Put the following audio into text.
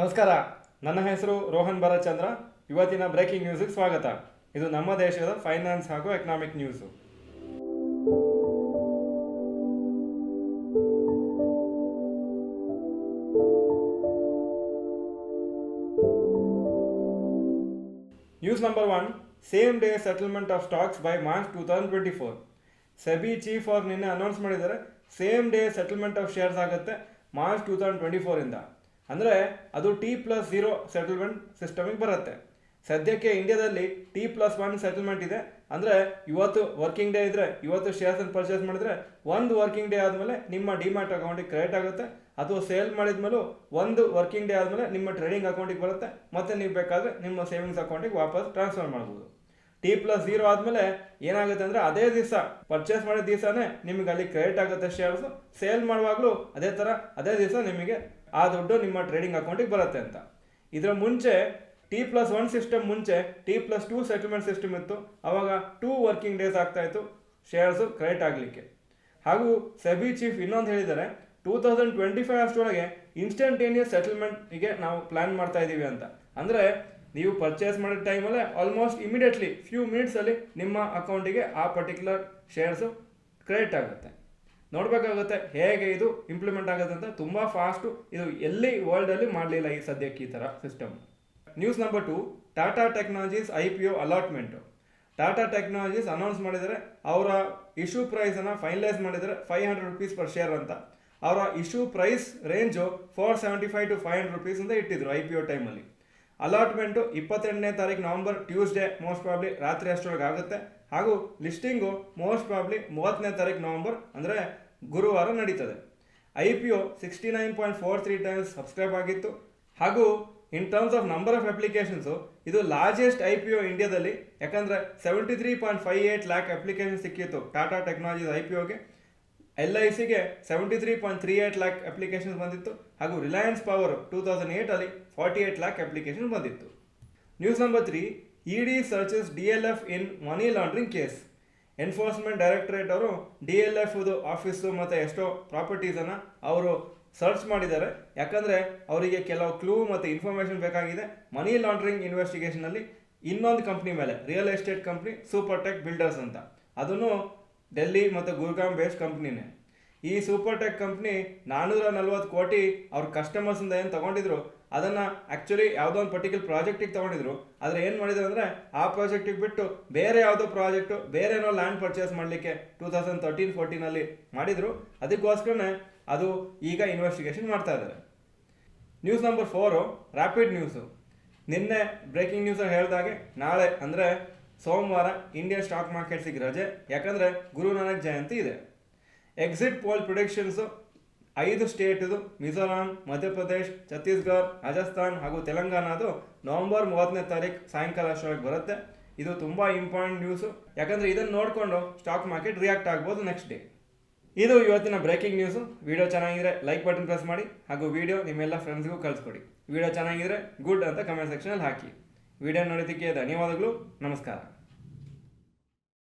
ನಮಸ್ಕಾರ. ನನ್ನ ಹೆಸರು ರೋಹನ್ ಭರತ್ಚಂದ್ರ. ಇವತ್ತಿನ ಬ್ರೇಕಿಂಗ್ ನ್ಯೂಸ್ಗೆ ಸ್ವಾಗತ. ಇದು ನಮ್ಮ ದೇಶದ ಫೈನಾನ್ಸ್ ಹಾಗೂ economic news. News number 1, same day settlement of stocks by March 2024. SEBI chief ಅವ್ರು ನಿನ್ನೆ ಅನೌನ್ಸ್ ಮಾಡಿದ್ದಾರೆ, same day settlement of shares ಆಗುತ್ತೆ ಮಾರ್ಚ್ 2024 ಇಂದ. ಅಂದರೆ ಅದು T+0 ಸೆಟಲ್ಮೆಂಟ್ ಸಿಸ್ಟಮಿಗೆ ಬರುತ್ತೆ. ಸದ್ಯಕ್ಕೆ ಇಂಡಿಯಾದಲ್ಲಿ T+1 ಸೆಟಲ್ಮೆಂಟ್ ಇದೆ. ಅಂದರೆ ಇವತ್ತು ವರ್ಕಿಂಗ್ ಡೇ ಇದ್ದರೆ ಇವತ್ತು ಶೇರ್ಸನ್ನು ಪರ್ಚೇಸ್ ಮಾಡಿದರೆ ಒಂದು ವರ್ಕಿಂಗ್ ಡೇ ಆದಮೇಲೆ ನಿಮ್ಮ ಡಿಮ್ಯಾಟ್ ಅಕೌಂಟಿಗೆ ಕ್ರೆಡಿಟ್ ಆಗುತ್ತೆ, ಅಥವಾ ಸೇಲ್ ಮಾಡಿದ್ಮೇಲೂ ಒಂದು ವರ್ಕಿಂಗ್ ಡೇ ಆದಮೇಲೆ ನಿಮ್ಮ ಟ್ರೇಡಿಂಗ್ ಅಕೌಂಟಿಗೆ ಬರುತ್ತೆ, ಮತ್ತು ನೀವು ಬೇಕಾದರೆ ನಿಮ್ಮ ಸೇವಿಂಗ್ಸ್ ಅಕೌಂಟಿಗೆ ವಾಪಸ್ ಟ್ರಾನ್ಸ್ಫರ್ ಮಾಡ್ಬೋದು. T+0 ಆದಮೇಲೆ ಏನಾಗುತ್ತೆ ಅಂದರೆ ಅದೇ ದಿವಸ ಪರ್ಚೇಸ್ ಮಾಡಿದ ದಿವಸನೇ ನಿಮಗೆ ಅಲ್ಲಿ ಕ್ರೆಡಿಟ್ ಆಗುತ್ತೆ ಶೇರ್ಸು. ಸೇಲ್ ಮಾಡುವಾಗಲೂ ಅದೇ ದಿವಸ ನಿಮಗೆ ಆ ದುಡ್ಡು ನಿಮ್ಮ ಟ್ರೇಡಿಂಗ್ ಅಕೌಂಟಿಗೆ ಬರುತ್ತೆ ಅಂತ. ಇದರ ಮುಂಚೆ T+1 ಸಿಸ್ಟಮ್ ಮುಂಚೆ T+2 ಸೆಟಲ್ಮೆಂಟ್ ಸಿಸ್ಟಮ್ ಇತ್ತು. ಆವಾಗ 2 ವರ್ಕಿಂಗ್ ಡೇಸ್ ಆಗ್ತಾಯಿತ್ತು ಶೇರ್ಸು ಕ್ರೆಡಿಟ್ ಆಗಲಿಕ್ಕೆ. ಹಾಗೂ ಸೆಬಿ ಚೀಫ್ ಇನ್ನೊಂದು ಹೇಳಿದ್ದಾರೆ, 2025 ಅಷ್ಟರೊಳಗೆ ಇನ್ಸ್ಟಂಟೇನಿಯಸ್ ಸೆಟಲ್ಮೆಂಟ್ಗೆ ನಾವು ಪ್ಲ್ಯಾನ್ ಮಾಡ್ತಾ ಇದ್ದೀವಿ ಅಂತ. ಅಂದರೆ ನೀವು ಪರ್ಚೇಸ್ ಮಾಡಿದ ಟೈಮಲ್ಲೇ ಆಲ್ಮೋಸ್ಟ್ ಇಮಿಡಿಯೇಟ್ಲಿ ಫ್ಯೂ ಮಿನಿಟ್ಸಲ್ಲಿ ನಿಮ್ಮ ಅಕೌಂಟಿಗೆ ಆ ಪರ್ಟಿಕ್ಯುಲರ್ ಶೇರ್ಸು ಕ್ರೆಡಿಟ್ ಆಗುತ್ತೆ. ನೋಡಬೇಕಾಗುತ್ತೆ ಹೇಗೆ ಇದು ಇಂಪ್ಲಿಮೆಂಟ್ ಆಗುತ್ತೆ ಅಂತ. ತುಂಬ ಫಾಸ್ಟು, ಇದು ಎಲ್ಲಿ ವರ್ಲ್ಡಲ್ಲಿ ಮಾಡಲಿಲ್ಲ ಈ ಸದ್ಯಕ್ಕೆ ಈ ಥರ system. News number 2, Tata technologies IPO allotment. Tata technologies announce ಮಾಡಿದರೆ ಅವರ ಇಶ್ಯೂ ಪ್ರೈಸನ್ನು ಫೈನಲೈಸ್ ಮಾಡಿದರೆ ₹500 ಪರ್ ಶೇರ್ ಅಂತ. ಅವರ ಇಶ್ಯೂ ಪ್ರೈಸ್ ರೇಂಜು $475 to $500 ಅಂತ ಇಟ್ಟಿದ್ರು IPO ಟೈಮಲ್ಲಿ. ಅಲಾಟ್ಮೆಂಟು 28ನೇ ತಾರೀಕು ನವಂಬರ್ ಟ್ಯೂಸ್ಡೇ ಮೋಸ್ಟ್ ಪ್ರಾಬ್ಲಿ ರಾತ್ರಿ ಅಷ್ಟರೊಳಗೆ ಆಗುತ್ತೆ. ಹಾಗೂ ಲಿಸ್ಟಿಂಗು ಮೋಸ್ಟ್ ಪ್ರಾಬ್ಲಿ 30ನೇ ತಾರೀಕು ನವಂಬರ್ ಅಂದರೆ ಗುರುವಾರ ನಡೀತದೆ. IPO 69.43 ಟೈಮ್ಸ್ ಸಬ್ಸ್ಕ್ರೈಬ್ ಆಗಿತ್ತು. ಹಾಗೂ in terms of number of applications ಇದು ಲಾರ್ಜೆಸ್ಟ್ IPO ಇಂಡಿಯಾದಲ್ಲಿ. ಯಾಕಂದರೆ 73.58 ಲ್ಯಾಕ್ ಅಪ್ಲಿಕೇಶನ್ ಸಿಕ್ಕಿತ್ತು ಟಾಟಾ ಟೆಕ್ನಾಲಜೀಸ್ IPOಗೆ. LICಗೆ 73.38 ಲ್ಯಾಕ್ ಅಪ್ಲಿಕೇಶನ್ಸ್ ಬಂದಿತ್ತು. ಹಾಗೂ ರಿಲಯನ್ಸ್ ಪವರ್ 2008 48 ಲ್ಯಾಕ್ ಅಪ್ಲಿಕೇಶನ್ ಬಂದಿತ್ತು. News number 3, ED searches DLF in money laundering case. Enforcement directorate ಅವರು DLFದು ಆಫೀಸು ಮತ್ತು ಎಷ್ಟೋ ಪ್ರಾಪರ್ಟೀಸನ್ನು ಅವರು ಸರ್ಚ್ ಮಾಡಿದ್ದಾರೆ. ಯಾಕಂದರೆ ಅವರಿಗೆ ಕೆಲವು ಕ್ಲೂ ಮತ್ತು ಇನ್ಫಾರ್ಮೇಷನ್ ಬೇಕಾಗಿದೆ ಮನಿ ಲಾಂಡ್ರಿಂಗ್ ಇನ್ವೆಸ್ಟಿಗೇಷನಲ್ಲಿ ಇನ್ನೊಂದು ಕಂಪ್ನಿ ಮೇಲೆ, real estate company super tech builders ಅಂತ. ಅದನ್ನು ಡೆಲ್ಲಿ ಮತ್ತು ಗುರ್ಗಾಮ್ ಬೇಸ್ಡ್ ಕಂಪ್ನಿನೇ. ಈ ಸೂಪರ್ ಟೆಕ್ ಕಂಪ್ನಿ 440 ಕೋಟಿ ಅವ್ರ ಕಸ್ಟಮರ್ಸಿಂದ ಏನು ತೊಗೊಂಡಿದ್ರು ಅದನ್ನು ಆ್ಯಕ್ಚುಲಿ ಯಾವುದೋ ಒಂದು ಪರ್ಟಿಕ್ಯುಲರ್ ಪ್ರಾಜೆಕ್ಟಿಗೆ ತೊಗೊಂಡಿದ್ರು. ಆದರೆ ಏನು ಮಾಡಿದ್ರು ಅಂದರೆ ಆ ಪ್ರಾಜೆಕ್ಟಿಗೆ ಬಿಟ್ಟು ಬೇರೆ ಯಾವುದೋ ಪ್ರಾಜೆಕ್ಟು, ಬೇರೆ ಏನೋ ಲ್ಯಾಂಡ್ ಪರ್ಚೇಸ್ ಮಾಡಲಿಕ್ಕೆ 2013-14 ಮಾಡಿದರು. ಅದಕ್ಕೋಸ್ಕರನೇ ಅದು ಈಗ ಇನ್ವೆಸ್ಟಿಗೇಷನ್ ಮಾಡ್ತಾ ಇದ್ದಾರೆ. News number 4, rapid news. ನಿನ್ನೆ ಬ್ರೇಕಿಂಗ್ ನ್ಯೂಸಲ್ಲಿ ಹೇಳಿದಾಗೆ ನಾಳೆ ಅಂದರೆ ಸೋಮವಾರ ಇಂಡಿಯನ್ ಸ್ಟಾಕ್ ಮಾರ್ಕೆಟ್ಸಿಗೆ ರಜೆ. ಯಾಕಂದರೆ ಗುರು ನಾನಕ್ ಜಯಂತಿ ಇದೆ. ಎಕ್ಸಿಟ್ ಪೋಲ್ ಪ್ರಿಡಿಕ್ಷನ್ಸು 5 ಸ್ಟೇಟ್ದು ಮಿಜೋರಾಂ, ಮಧ್ಯಪ್ರದೇಶ್, ಛತ್ತೀಸ್ಗಢ, ರಾಜಸ್ಥಾನ್ ಹಾಗೂ ತೆಲಂಗಾಣದು ನವಂಬರ್ 30ನೇ ತಾರೀಕು ಸಾಯಂಕಾಲ ಅಷ್ಟರೊಳಗೆ ಬರುತ್ತೆ. ಇದು ತುಂಬ ಇಂಪಾರ್ಟೆಂಟ್ ನ್ಯೂಸು. ಯಾಕಂದರೆ ಇದನ್ನು ನೋಡಿಕೊಂಡು ಸ್ಟಾಕ್ ಮಾರ್ಕೆಟ್ ರಿಯಾಕ್ಟ್ ಆಗ್ಬೋದು ನೆಕ್ಸ್ಟ್ ಡೇ. ಇದು ಇವತ್ತಿನ ಬ್ರೇಕಿಂಗ್ ನ್ಯೂಸು. ವಿಡಿಯೋ ಚೆನ್ನಾಗಿದ್ರೆ ಲೈಕ್ ಬಟನ್ ಪ್ರೆಸ್ ಮಾಡಿ, ಹಾಗೂ ವಿಡಿಯೋ ನಿಮ್ಮೆಲ್ಲ ಫ್ರೆಂಡ್ಸ್ಗೂ ಕಳಿಸ್ಕೊಡಿ. ವಿಡಿಯೋ ಚೆನ್ನಾಗಿದ್ರೆ ಗುಡ್ ಅಂತ ಕಮೆಂಟ್ ಸೆಕ್ಷನಲ್ಲಿ ಹಾಕಿ. ವಿಡಿಯೋ ನೋಡೋದಕ್ಕೆ ಧನ್ಯವಾದಗಳು. ನಮಸ್ಕಾರ.